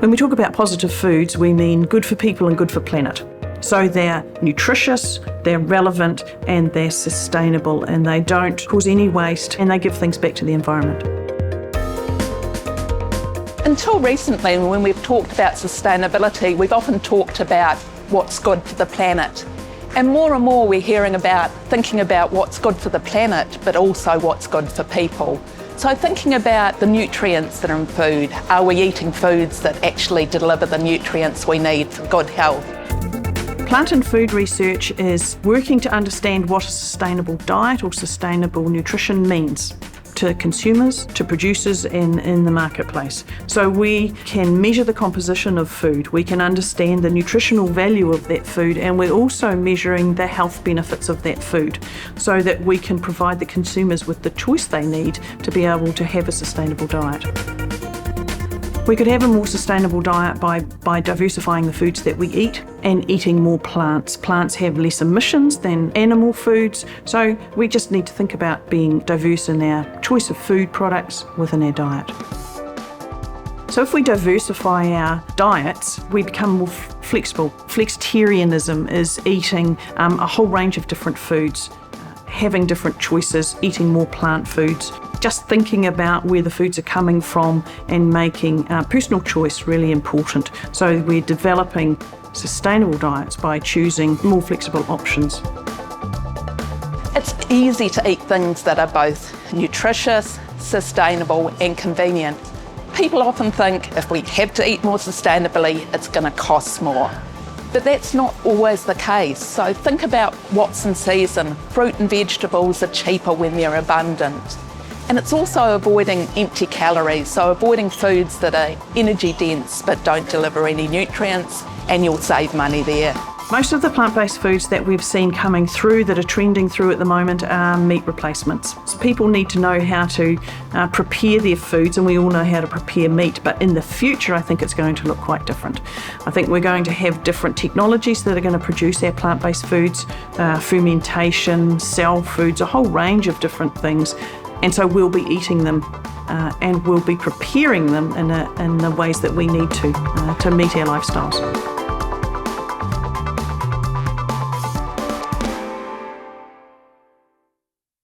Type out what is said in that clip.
When we talk about positive foods, we mean good for people and good for planet. So they're nutritious, they're relevant, and they're sustainable, and they don't cause any waste, and they give things back to the environment. Until recently, when we've talked about sustainability, we've often talked about what's good for the planet. And more we're hearing about thinking about what's good for the planet, but also what's good for people. So thinking about the nutrients that are in food. Are we eating foods that actually deliver the nutrients we need for good health? Plant and food research is working to understand what a sustainable diet or sustainable nutrition means to consumers, to producers, and in the marketplace. So we can measure the composition of food, we can understand the nutritional value of that food, and we're also measuring the health benefits of that food so that we can provide the consumers with the choice they need to be able to have a sustainable diet. We could have a more sustainable diet by diversifying the foods that we eat and eating more plants. Plants have less emissions than animal foods, so we just need to think about being diverse in our choice of food products within our diet. So if we diversify our diets, we become more flexible. Flexitarianism is eating a whole range of different foods, having different choices, eating more plant foods, just thinking about where the foods are coming from and making personal choice really important. So we're developing sustainable diets by choosing more flexible options. It's easy to eat things that are both nutritious, sustainable and convenient. People often think if we have to eat more sustainably, it's going to cost more. But that's not always the case. So think about what's in season. Fruit and vegetables are cheaper when they're abundant. And it's also avoiding empty calories, so avoiding foods that are energy dense but don't deliver any nutrients, and you'll save money there. Most of the plant-based foods that we've seen coming through that are trending through at the moment are meat replacements. So people need to know how to prepare their foods, and we all know how to prepare meat, but in the future I think it's going to look quite different. I think we're going to have different technologies that are going to produce our plant-based foods, fermentation, cell foods, a whole range of different things. And so we'll be eating them and we'll be preparing them in the ways that we need to meet our lifestyles.